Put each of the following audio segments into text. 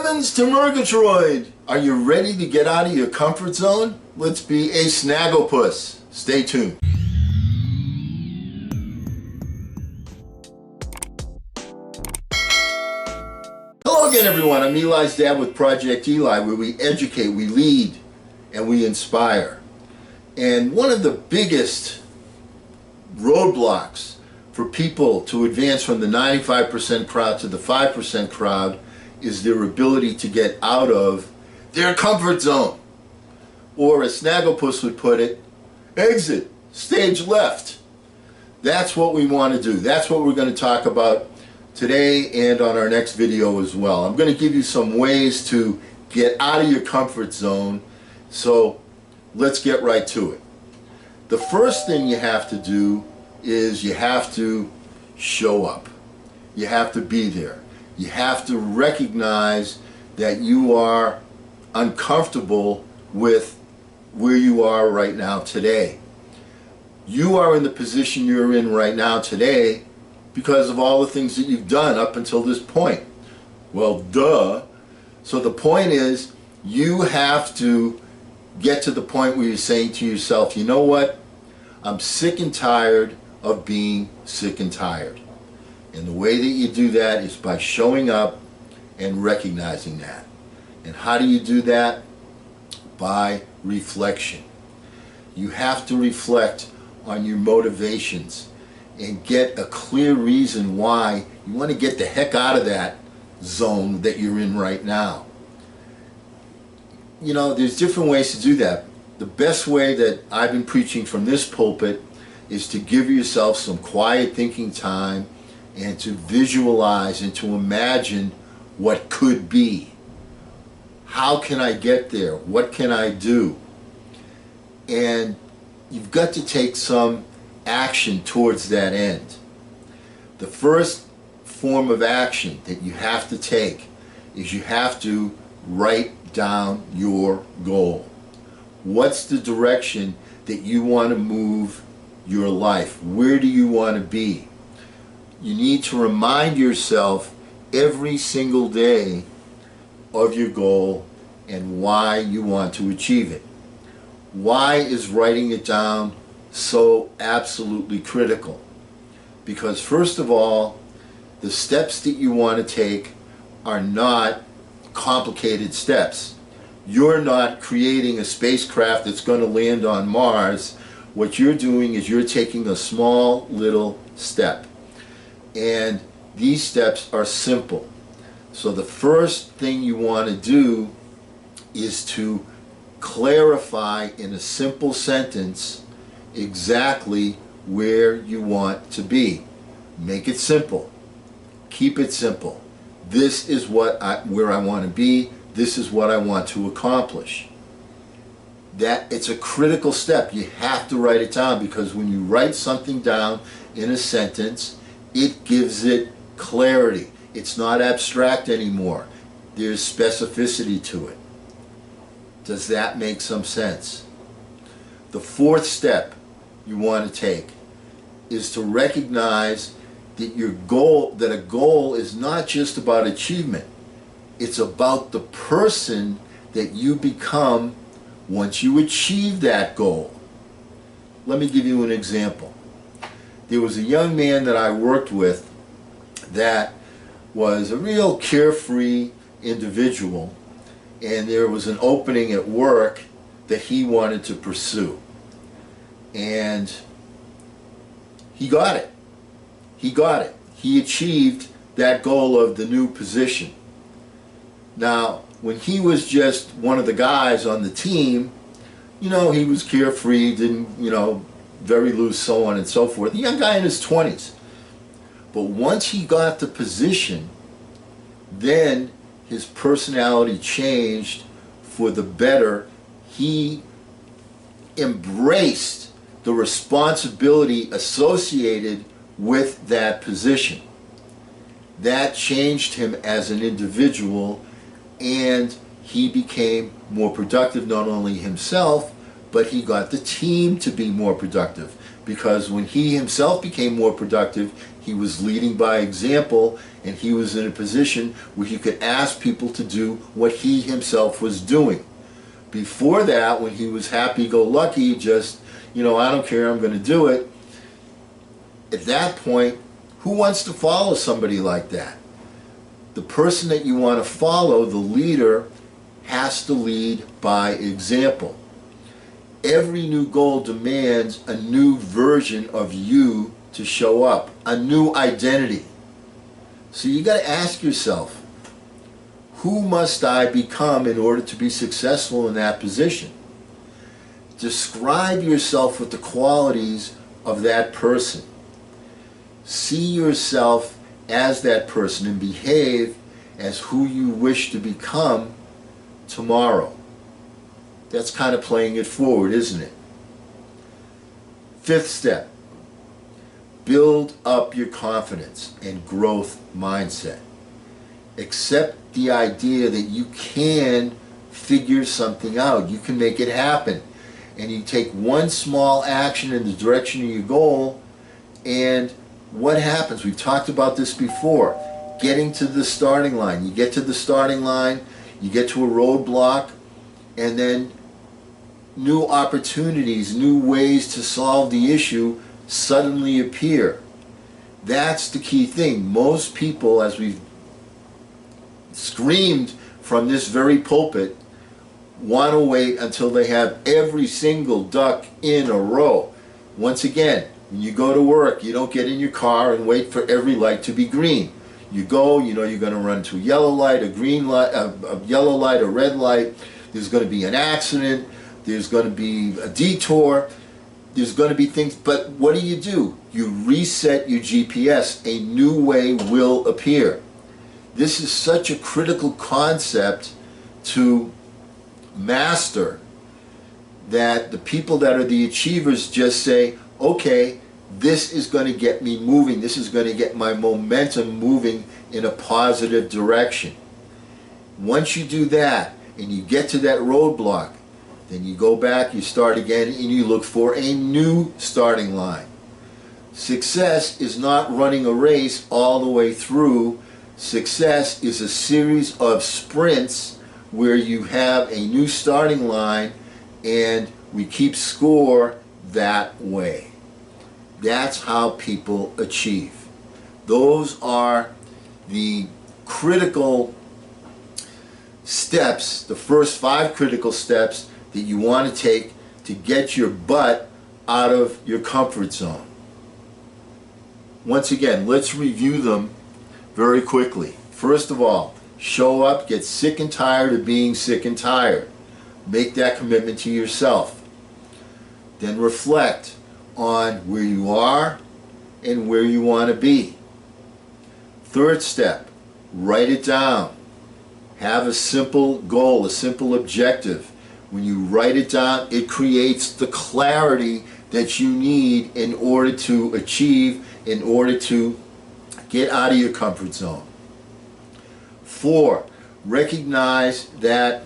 Heavens to Murgatroyd! Are you ready to get out of your comfort zone? Let's be a snagglepuss. Stay tuned. Hello again, everyone. I'm Eli's dad with Project Eli, where we educate, we lead, and we inspire. And one of the biggest roadblocks for people to advance from the 95% crowd to the 5% crowd is their ability to get out of their comfort zone. Or as Snagglepuss would put it, exit, stage left. That's what we want to do. That's what we're going to talk about today and on our next video as well. I'm going to give you some ways to get out of your comfort zone, so let's get right to it. The first thing you have to do is you have to show up. You have to be there. You have to recognize that you are uncomfortable with where you are right now today. You are in the position you're in right now today because of all the things that you've done up until this point. Well, duh. So the point is, you have to get to the point where you're saying to yourself, you know what? I'm sick and tired of being sick and tired. And the way that you do that is by showing up and recognizing that. And how do you do that? By reflection. You have to reflect on your motivations and get a clear reason why you want to get the heck out of that zone that you're in right now. You know, there's different ways to do that. The best way that I've been preaching from this pulpit is to give yourself some quiet thinking time and to visualize and to imagine what could be. How can I get there? What can I do? And you've got to take some action towards that end. The first form of action that you have to take is you have to write down your goal. What's the direction that you want to move your life? Where do you want to be? You need to remind yourself every single day of your goal and why you want to achieve it. Why is writing it down so absolutely critical? Because first of all, the steps that you want to take are not complicated steps. You're not creating a spacecraft that's going to land on Mars. What you're doing is you're taking a small little step. And these steps are simple. So the first thing you want to do is to clarify in a simple sentence exactly where you want to be. Make it simple. Keep it simple. This is where I want to be. This is what I want to accomplish. That it's a critical step. You have to write it down, because when you write something down in a sentence, it gives it clarity. It's not abstract anymore. There's specificity to it. Does that make some sense? The fourth step you want to take is to recognize that a goal is not just about achievement. It's about the person that you become once you achieve that goal. Let me give you an example. There was a young man that I worked with that was a real carefree individual, and there was an opening at work that he wanted to pursue. And he got it. He got it. He achieved that goal of the new position. Now, when he was just one of the guys on the team, you know, he was carefree, didn't, very loose, so on and so forth. The young guy in his 20s. But once he got the position, then his personality changed for the better. He embraced the responsibility associated with that position. That changed him as an individual, and he became more productive, not only himself, but he got the team to be more productive. Because when he himself became more productive, he was leading by example, and he was in a position where he could ask people to do what he himself was doing. Before that, when he was happy-go-lucky, just, I don't care, I'm going to do it. At that point, who wants to follow somebody like that? The person that you want to follow, the leader, has to lead by example. Every new goal demands a new version of you to show up, a new identity. So you got to ask yourself, who must I become in order to be successful in that position? Describe yourself with the qualities of that person. See yourself as that person and behave as who you wish to become tomorrow. That's kind of playing it forward, isn't it? Fifth step, build up your confidence and growth mindset. Accept the idea that you can figure something out. You can make it happen. And you take one small action in the direction of your goal, and what happens? We've talked about this before. Getting to the starting line. You get to the starting line, you get to a roadblock, and then new opportunities, new ways to solve the issue suddenly appear. That's the key thing. Most people, as we've screamed from this very pulpit, want to wait until they have every single duck in a row. Once again, when you go to work, you don't get in your car and wait for every light to be green. You go, you're going to run to a yellow light, a green light, a yellow light, a red light. There's going to be an accident. There's going to be a detour. There's going to be things. But what do? You reset your GPS. A new way will appear. This is such a critical concept to master that the people that are the achievers just say, okay, this is going to get me moving. This is going to get my momentum moving in a positive direction. Once you do that and you get to that roadblock, then you go back, you start again, and you look for a new starting line. Success is not running a race all the way through. Success is a series of sprints where you have a new starting line and we keep score that way. That's how people achieve. Those are the critical steps, the first 5 critical steps that you want to take to get your butt out of your comfort zone. Once again, let's review them very quickly. First of all, show up, get sick and tired of being sick and tired. Make that commitment to yourself. Then reflect on where you are and where you want to be. Third step, write it down. Have a simple goal, a simple objective. When you write it down, it creates the clarity that you need in order to achieve, in order to get out of your comfort zone. 4, recognize that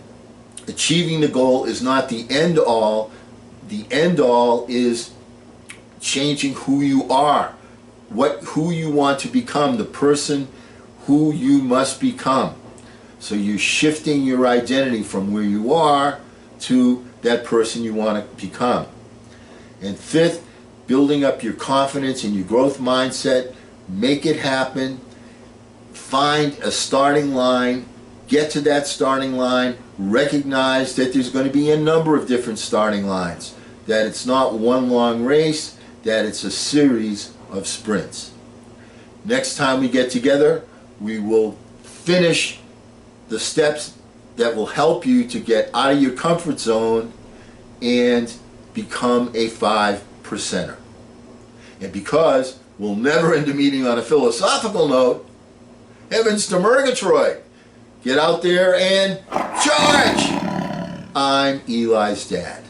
achieving the goal is not the end all. The end all is changing who you are, who you want to become, the person who you must become. So you're shifting your identity from where you are to that person you want to become. And 5th, building up your confidence and your growth mindset. Make it happen. Find a starting line. Get to that starting line. Recognize that there's going to be a number of different starting lines. That it's not one long race, that it's a series of sprints. Next time we get together, we will finish the steps that will help you to get out of your comfort zone and become a 5%er. And because we'll never end a meeting on a philosophical note, heavens to Murgatroyd, get out there and charge! I'm Eli's dad.